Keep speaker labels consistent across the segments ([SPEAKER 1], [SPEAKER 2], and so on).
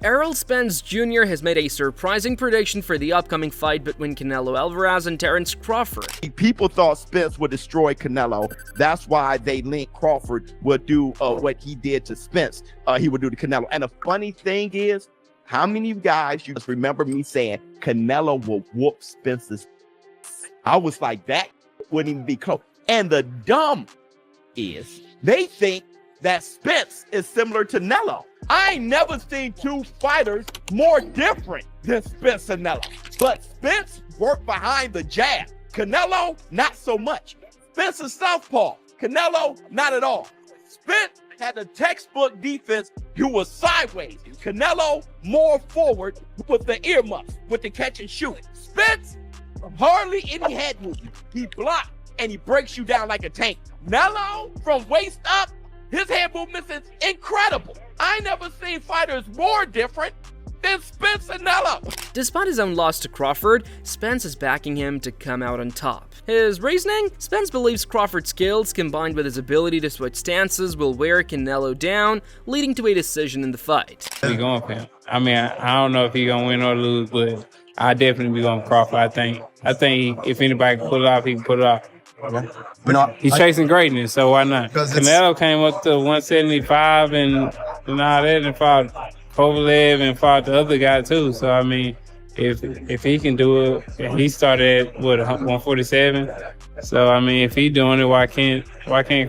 [SPEAKER 1] Errol Spence Jr. has made a surprising prediction for the upcoming fight between Canelo Alvarez and Terence Crawford.
[SPEAKER 2] People thought Spence would destroy Canelo. That's why they linked Crawford would do what he did to Spence. He would do to Canelo. And the funny thing is, how many of you guys you just remember me saying Canelo will whoop Spence's? I was like, that wouldn't even be close. And the dumb is, they think that Spence is similar to Canelo. I ain't never seen two fighters more different than Spence and Canelo. But Spence worked behind the jab. Canelo, not so much. Spence is southpaw. Canelo, not at all. Spence had a textbook defense. He was sideways. Canelo, more forward with the earmuffs, with the catch and shoot. Spence, hardly any head movement. He blocked and he breaks you down like a tank. Canelo, from waist up, his hand movements is incredible. I never seen fighters more different than Spence and Canelo.
[SPEAKER 1] Despite his own loss to Crawford, Spence is backing him to come out on top. His reasoning? Spence believes Crawford's skills combined with his ability to switch stances will wear Canelo down, leading to a decision in the fight.
[SPEAKER 3] He going for him. I mean, I don't know if he's gonna win or lose, but I definitely be going Crawford. I think if anybody can pull it off, he can pull it off.
[SPEAKER 4] No,
[SPEAKER 3] He's chasing greatness, so why not? Canelo came up to 175 and all that, and fought Kovalev and fought the other guy too. So I mean, if he can do it, he started at 147. So I mean, if he's doing it, why can't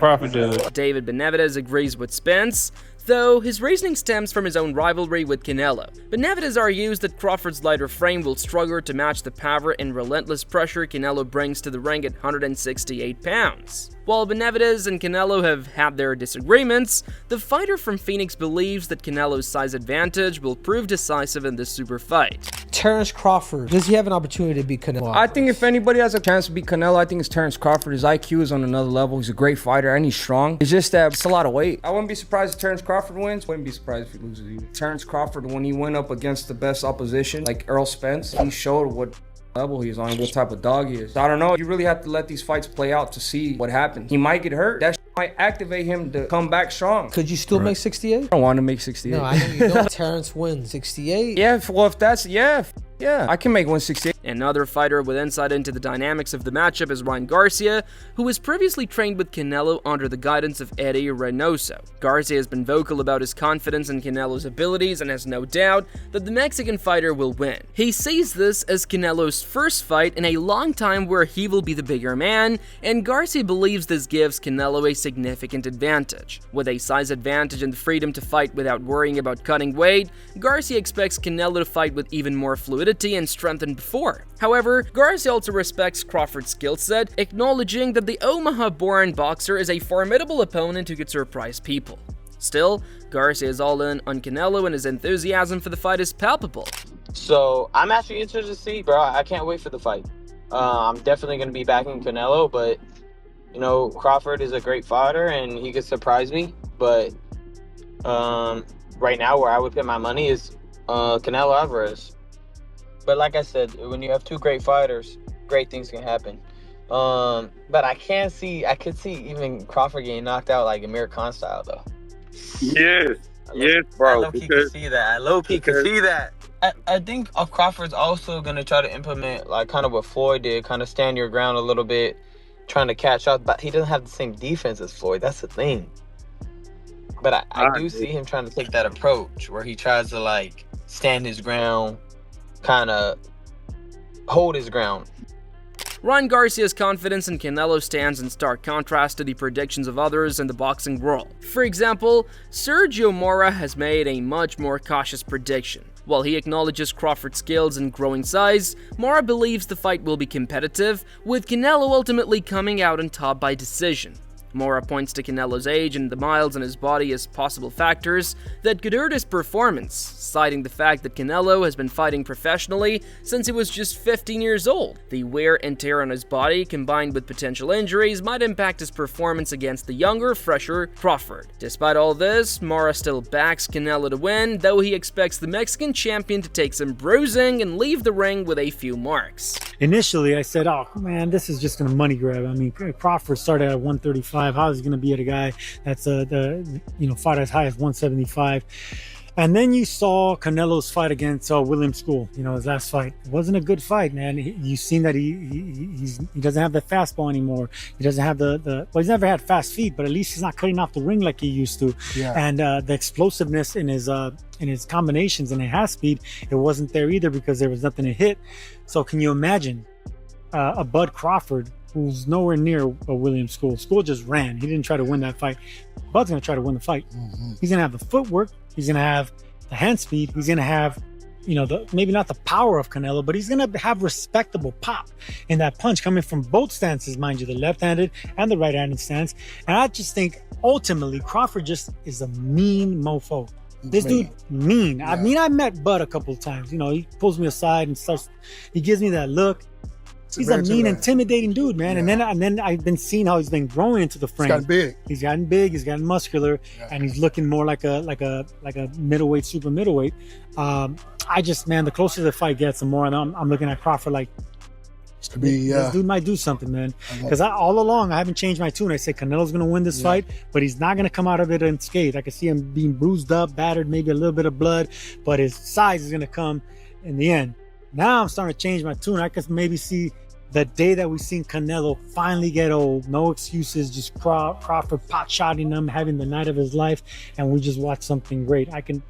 [SPEAKER 3] Crawford do it?
[SPEAKER 1] David Benavidez agrees with Spence, though his reasoning stems from his own rivalry with Canelo. Benavidez argues that Crawford's lighter frame will struggle to match the power and relentless pressure Canelo brings to the ring at 168 pounds. While Benavidez and Canelo have had their disagreements, the fighter from Phoenix believes that Canelo's size advantage will prove decisive in this super fight.
[SPEAKER 5] Terence Crawford, does he have an opportunity to beat Canelo?
[SPEAKER 6] I think if anybody has a chance to beat Canelo, I think it's Terence Crawford. His IQ is on another level. He's a great fighter and he's strong. It's just that it's a lot of weight. I wouldn't be surprised if Terence Crawford wins. Wouldn't be surprised if he loses either. Terence Crawford, when he went up against the best opposition, like Errol Spence, he showed what level he's on, what type of dog he is. So I don't know. You really have to let these fights play out to see what happens. He might get hurt. That might activate him to come back strong.
[SPEAKER 5] Could you still make 68?
[SPEAKER 6] I don't want to make 68.
[SPEAKER 5] No, I know you don't. Terence wins 68.
[SPEAKER 6] Yeah, well, if that's, yeah, I can make 168.
[SPEAKER 1] Another fighter with insight into the dynamics of the matchup is Ryan Garcia, who was previously trained with Canelo under the guidance of Eddie Reynoso. Garcia has been vocal about his confidence in Canelo's abilities and has no doubt that the Mexican fighter will win. He sees this as Canelo's first fight in a long time where he will be the bigger man, and Garcia believes this gives Canelo a significant advantage. With a size advantage and the freedom to fight without worrying about cutting weight, Garcia expects Canelo to fight with even more fluidity and strength than before. However, Garcia also respects Crawford's skill set, acknowledging that the Omaha-born boxer is a formidable opponent who could surprise people. Still, Garcia is all in on Canelo and his enthusiasm for the fight is palpable.
[SPEAKER 7] So I'm actually interested to see, bro. I can't wait for the fight. I'm definitely going to be backing Canelo, but you know, Crawford is a great fighter and he could surprise me. But right now, where I would put my money is Canelo Alvarez. But like I said, when you have two great fighters, great things can happen. But I could see even Crawford getting knocked out like Amir Khan style, though.
[SPEAKER 8] Yes, bro.
[SPEAKER 7] I low-key can see that. I low-key can see that. I think Crawford's also going to try to implement like kind of what Floyd did, kind of stand your ground a little bit, trying to catch up. But he doesn't have the same defense as Floyd. That's the thing. But I do see him trying to take that approach where he tries to like stand his ground, kind of hold his ground.
[SPEAKER 1] Ryan Garcia's confidence in Canelo stands in stark contrast to the predictions of others in the boxing world. For example, Sergio Mora has made a much more cautious prediction. While he acknowledges Crawford's skills and growing size, Mora believes the fight will be competitive, with Canelo ultimately coming out on top by decision. Mora points to Canelo's age and the miles on his body as possible factors that could hurt his performance, citing the fact that Canelo has been fighting professionally since he was just 15 years old. The wear and tear on his body, combined with potential injuries, might impact his performance against the younger, fresher Crawford. Despite all this, Mora still backs Canelo to win, though he expects the Mexican champion to take some bruising and leave the ring with a few marks.
[SPEAKER 4] Initially, I said, oh man, this is just gonna money grab. I mean, Crawford started at 135. How is he gonna be at a guy that's fought as high as 175? And then you saw Canelo's fight against William School. His last fight. It wasn't a good fight, man. You've seen that he doesn't have the fastball anymore. He doesn't have he's never had fast feet, but at least he's not cutting off the ring like he used to. Yeah. And the explosiveness in his combinations and in half speed, it wasn't there either because there was nothing to hit. So can you imagine a Bud Crawford who's nowhere near a William School? School just ran. He didn't try to win that fight. Bud's gonna try to win the fight. Mm-hmm. He's gonna have the footwork. He's gonna have the hand speed. He's gonna have, maybe not the power of Canelo, but he's gonna have respectable pop in that punch coming from both stances, mind you, the left-handed and the right-handed stance. And I just think ultimately Crawford just is a mean mofo. This dude mean. Yeah. I mean, I met Bud a couple of times. He pulls me aside and he gives me that look. He's a mean, intimidating dude, man. Yeah. And then I've been seeing how he's been growing into the frame.
[SPEAKER 9] He's gotten big.
[SPEAKER 4] He's gotten big. He's gotten muscular, and he's looking more like a middleweight, super middleweight. The closer the fight gets, the more I'm looking at Crawford like, this dude might do something, man. Because all along I haven't changed my tune. I say Canelo's gonna win this fight, but he's not gonna come out of it unscathed. I can see him being bruised up, battered, maybe a little bit of blood, but his size is gonna come in the end. Now I'm starting to change my tune. I can maybe see the day that we've seen Canelo finally get old, no excuses, just Crawford pot-shotting him, having the night of his life, and we just watch something great. I can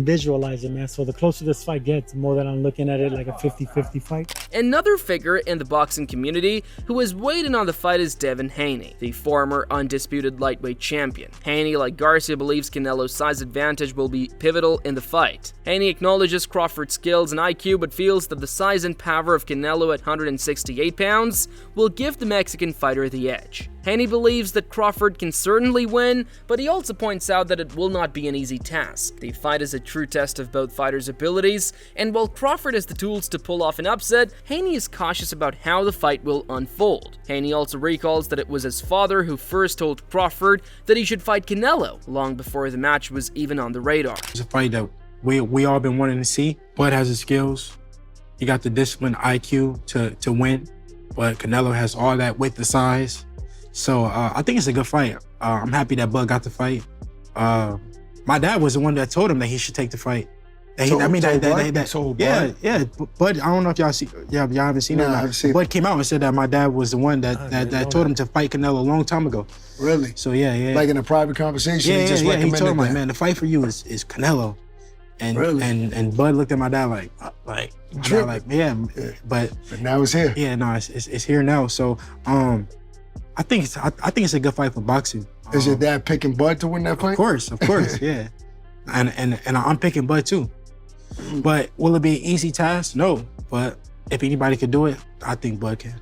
[SPEAKER 4] visualize it, man. So the closer this fight gets, the more that I'm looking at it like a 50-50 fight.
[SPEAKER 1] Another figure in the boxing community who has weighed in on the fight is Devin Haney, the former undisputed lightweight champion. Haney, like Garcia, believes Canelo's size advantage will be pivotal in the fight. Haney acknowledges Crawford's skills and IQ, but feels that the size and power of Canelo at 168 pounds will give the Mexican fighter the edge. Haney believes that Crawford can certainly win, but he also points out that it will not be an easy task. The fight is a true test of both fighters' abilities, and while Crawford has the tools to pull off an upset, Haney is cautious about how the fight will unfold. Haney also recalls that it was his father who first told Crawford that he should fight Canelo, long before the match was even on the radar.
[SPEAKER 10] It's a fight that we all been wanting to see. Bud has the skills. He got the discipline, IQ to win, but Canelo has all that with the size. So I think it's a good fight. I'm happy that Bud got the fight. My dad was the one that told him that he should take the fight. Bud, I don't know if y'all haven't seen it. Bud came out and said that my dad was the one that told him to fight Canelo a long time ago.
[SPEAKER 9] Really?
[SPEAKER 10] So yeah.
[SPEAKER 9] Like in a private conversation, he just recommended
[SPEAKER 10] he told him,
[SPEAKER 9] that.
[SPEAKER 10] like, man, the fight for you is Canelo. And really? and Bud looked at my dad like but
[SPEAKER 9] now it's here.
[SPEAKER 10] Yeah, no, it's here now. So I think it's a good fight for boxing.
[SPEAKER 9] Is your dad picking Bud to win that fight?
[SPEAKER 10] Of course, yeah. And I'm picking Bud too. But will it be an easy task? No. But if anybody could do it, I think Bud can.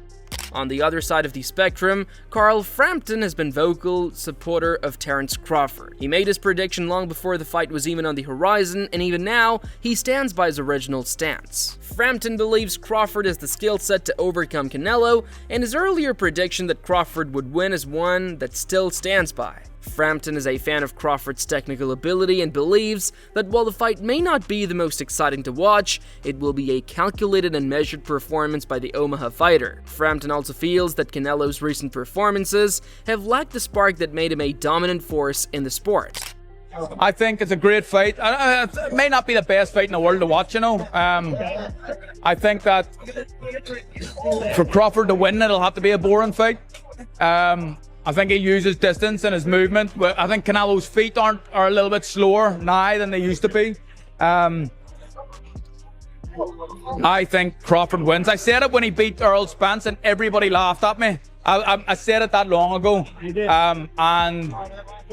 [SPEAKER 1] On the other side of the spectrum, Carl Frampton has been vocal supporter of Terence Crawford. He made his prediction long before the fight was even on the horizon, and even now, he stands by his original stance. Frampton believes Crawford has the skill set to overcome Canelo, and his earlier prediction that Crawford would win is one that still stands by. Frampton is a fan of Crawford's technical ability and believes that while the fight may not be the most exciting to watch, it will be a calculated and measured performance by the Omaha fighter. Frampton also feels that Canelo's recent performances have lacked the spark that made him a dominant force in the sport.
[SPEAKER 11] I think it's a great fight. It may not be the best fight in the world to watch, I think that for Crawford to win, it'll have to be a boring fight. I think he uses distance and his movement. I think Canelo's feet are a little bit slower now than they used to be. I think Crawford wins. I said it when he beat Errol Spence and everybody laughed at me. I said it that long ago.
[SPEAKER 4] You did.
[SPEAKER 11] And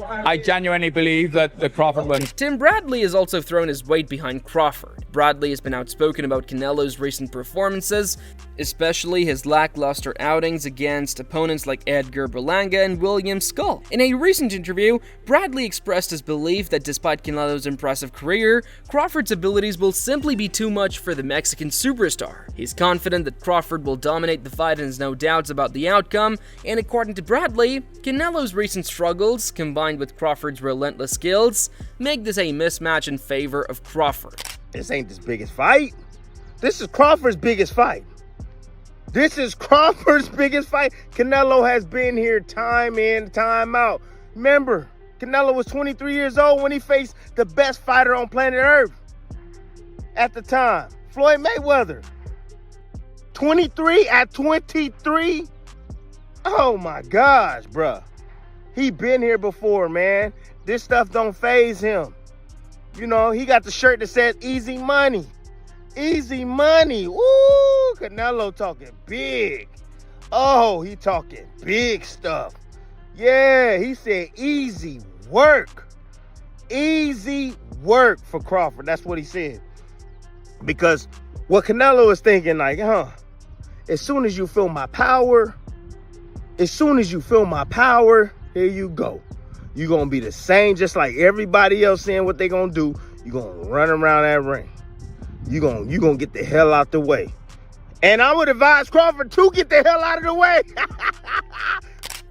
[SPEAKER 11] I genuinely believe that Crawford wins.
[SPEAKER 1] Tim Bradley has also thrown his weight behind Crawford. Bradley has been outspoken about Canelo's recent performances, especially his lackluster outings against opponents like Edgar Berlanga and William Skull. In a recent interview, Bradley expressed his belief that despite Canelo's impressive career, Crawford's abilities will simply be too much for the Mexican superstar. He's confident that Crawford will dominate the fight and has no doubts about the outcome, and according to Bradley, Canelo's recent struggles, combined with Crawford's relentless skills, make this a mismatch in favor of Crawford.
[SPEAKER 12] This ain't his biggest fight. This is Crawford's biggest fight. This is Crawford's biggest fight. Canelo has been here time in, time out. Remember, Canelo was 23 years old when he faced the best fighter on planet Earth at the time, Floyd Mayweather. 23 at 23? Oh my gosh, bruh. He been here before, man. This stuff don't faze him. You know, he got the shirt that says easy money. Easy money. Woo! Canelo talking big. Oh, he talking big stuff. Yeah, he said easy work. Easy work for Crawford. That's what he said. Because what Canelo is thinking, like, as soon as you feel my power, here you go. You're going to be the same, just like everybody else saying what they going to do. You're going to run around that ring. You're going to get the hell out the way. And I would advise Crawford to get the hell out of the way.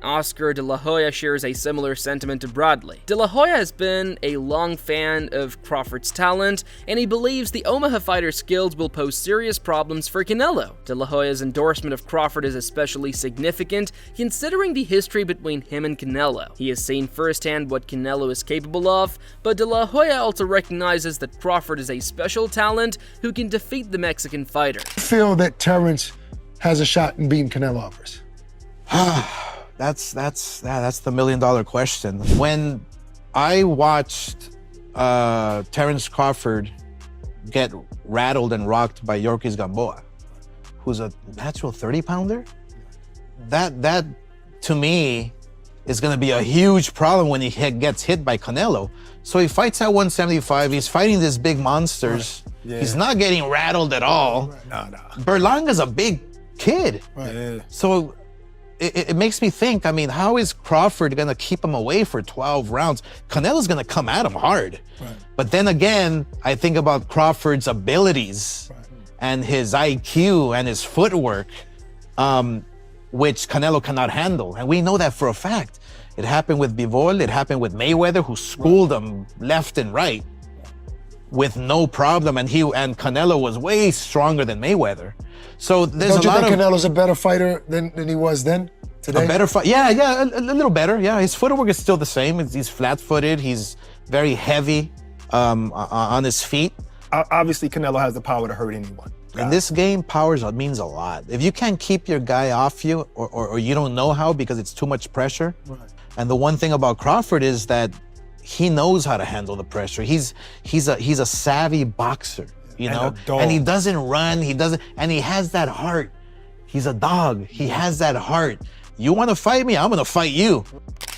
[SPEAKER 1] Oscar De La Hoya shares a similar sentiment to Bradley. De La Hoya has been a long fan of Crawford's talent, and he believes the Omaha fighter's skills will pose serious problems for Canelo. De La Hoya's endorsement of Crawford is especially significant, considering the history between him and Canelo. He has seen firsthand what Canelo is capable of, but De La Hoya also recognizes that Crawford is a special talent who can defeat the Mexican fighter.
[SPEAKER 9] I feel that Terrence has a shot in beating Canelo Alvarez.
[SPEAKER 13] That's the $1 million question. When I watched Terrence Crawford get rattled and rocked by Yorkis Gamboa, who's a natural 30-pounder, that to me is going to be a huge problem when he gets hit by Canelo. So he fights at 175. He's fighting these big monsters. Right. Yeah. He's not getting rattled at all. No. Berlanga's a big kid. Right. Yeah. So it makes me think, I mean, how is Crawford going to keep him away for 12 rounds? Canelo's going to come at him hard. Right. But then again, I think about Crawford's abilities and his IQ and his footwork, which Canelo cannot handle. And we know that for a fact. It happened with Bivol, it happened with Mayweather, who schooled him left and right with no problem. And Canelo was way stronger than Mayweather. So there's
[SPEAKER 9] Don't you think Canelo's a better fighter than he was then, today?
[SPEAKER 13] A better fighter, yeah, a little better. Yeah, his footwork is still the same. He's flat-footed. He's very heavy on his feet.
[SPEAKER 14] Obviously, Canelo has the power to hurt anyone.
[SPEAKER 13] In this game, power means a lot. If you can't keep your guy off you, or you don't know how because it's too much pressure. Right. And the one thing about Crawford is that he knows how to handle the pressure. He's a savvy boxer. You know, and he doesn't run, and he has that heart. He's a dog, he has that heart. You want to fight me? I'm going to fight you.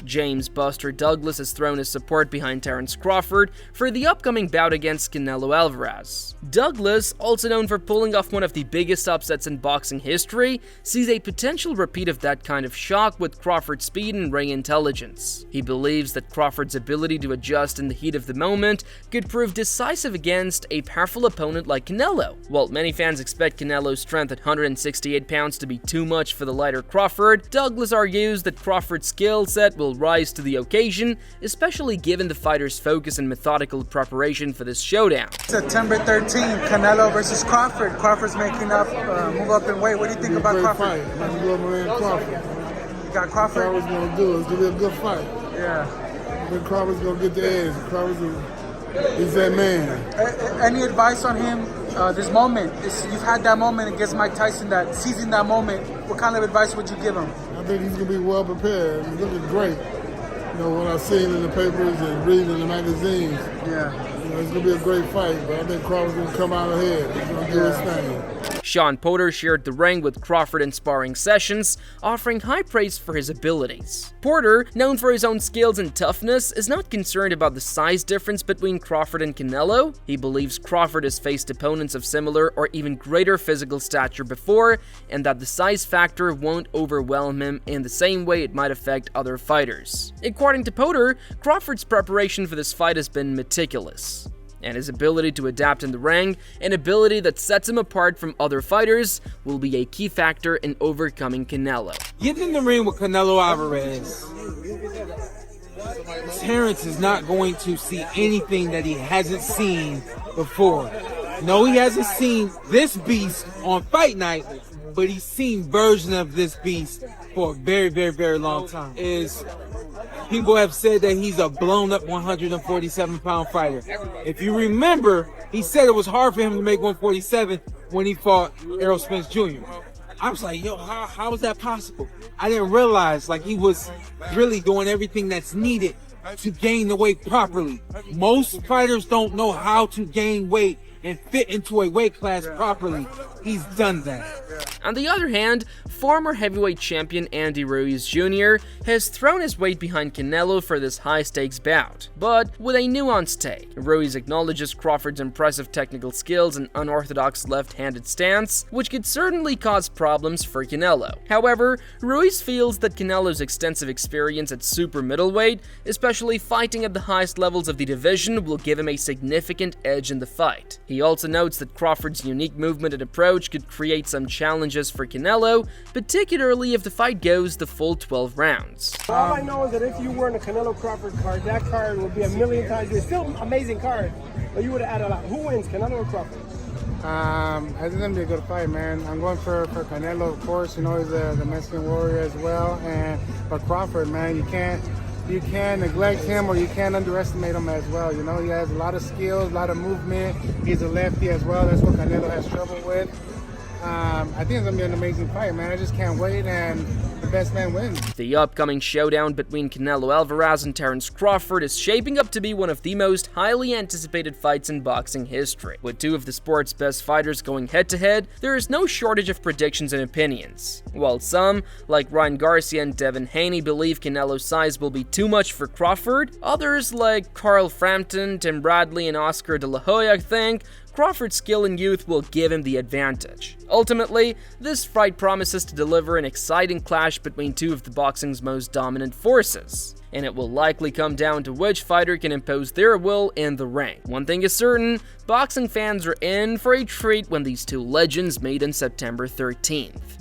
[SPEAKER 1] James Buster Douglas has thrown his support behind Terrence Crawford for the upcoming bout against Canelo Alvarez. Douglas, also known for pulling off one of the biggest upsets in boxing history, sees a potential repeat of that kind of shock with Crawford's speed and ring intelligence. He believes that Crawford's ability to adjust in the heat of the moment could prove decisive against a powerful opponent like Canelo. While many fans expect Canelo's strength at 168 pounds to be too much for the lighter Crawford, Douglas argues that Crawford's skill set will rise to the occasion, especially given the fighter's focus and methodical preparation for this showdown.
[SPEAKER 15] September 13th, Canelo versus Crawford. Crawford's making up, move up in weight. What do you think about Crawford?
[SPEAKER 16] I'm going to Crawford.
[SPEAKER 15] You got Crawford?
[SPEAKER 16] Crawford's going to do it. It's going to be a good fight.
[SPEAKER 15] Yeah.
[SPEAKER 16] But Crawford's going to get the edge. He's that man.
[SPEAKER 15] Any advice on him? This moment, you've had that moment against Mike Tyson, that seizing that moment. What kind of advice would you give him?
[SPEAKER 16] I think he's going to be well prepared. He's looking great. You know, what I've seen in the papers and reading in the magazines.
[SPEAKER 15] Yeah.
[SPEAKER 16] You know, it's going to be a great fight, but I think Crawford's going to come out ahead. He's going to do his thing.
[SPEAKER 1] Shawn Porter shared the ring with Crawford in sparring sessions, offering high praise for his abilities. Porter, known for his own skills and toughness, is not concerned about the size difference between Crawford and Canelo. He believes Crawford has faced opponents of similar or even greater physical stature before, and that the size factor won't overwhelm him in the same way it might affect other fighters. According to Porter, Crawford's preparation for this fight has been meticulous, and his ability to adapt in the ring, an ability that sets him apart from other fighters, will be a key factor in overcoming Canelo.
[SPEAKER 17] Get in the ring with Canelo Alvarez. Terrence is not going to see anything that he hasn't seen before. No, he hasn't seen this beast on fight night, but he's seen versions of this beast for a very, very, very long time. People have said that he's a blown-up 147-pound fighter. If you remember, he said it was hard for him to make 147 when he fought Errol Spence Jr. I was like, yo, how is that possible? I didn't realize he was really doing everything that's needed to gain the weight properly. Most fighters don't know how to gain weight and fit into a weight class properly. He's done that.
[SPEAKER 1] On the other hand, former heavyweight champion Andy Ruiz Jr. has thrown his weight behind Canelo for this high-stakes bout, but with a nuanced take. Ruiz acknowledges Crawford's impressive technical skills and unorthodox left-handed stance, which could certainly cause problems for Canelo. However, Ruiz feels that Canelo's extensive experience at super middleweight, especially fighting at the highest levels of the division, will give him a significant edge in the fight. He also notes that Crawford's unique movement and approach could create some challenges for Canelo, particularly if the fight goes the full 12 rounds.
[SPEAKER 18] All I know is that if you were in a Canelo Crawford card, that card would be a million times. It's still an amazing card, but you would have added a lot. Who wins, Canelo or Crawford?
[SPEAKER 19] I think it's gonna be a good fight, man. I'm going for Canelo, of course. You know, he's the Mexican warrior as well, but Crawford, man, you can't neglect him or you can't underestimate him as well. You know, he has a lot of skills, a lot of movement. He's a lefty as well. That's what Canelo has trouble with. I think it's going to be an amazing fight, man. I just can't wait, and the best man wins.
[SPEAKER 1] The upcoming showdown between Canelo Alvarez and Terrence Crawford is shaping up to be one of the most highly anticipated fights in boxing history. With two of the sport's best fighters going head-to-head, there is no shortage of predictions and opinions. While some, like Ryan Garcia and Devin Haney, believe Canelo's size will be too much for Crawford, others like Carl Frampton, Tim Bradley, and Oscar De La Hoya think Crawford's skill and youth will give him the advantage. Ultimately, this fight promises to deliver an exciting clash between two of the boxing's most dominant forces, and it will likely come down to which fighter can impose their will in the ring. One thing is certain, boxing fans are in for a treat when these two legends meet on September 13th.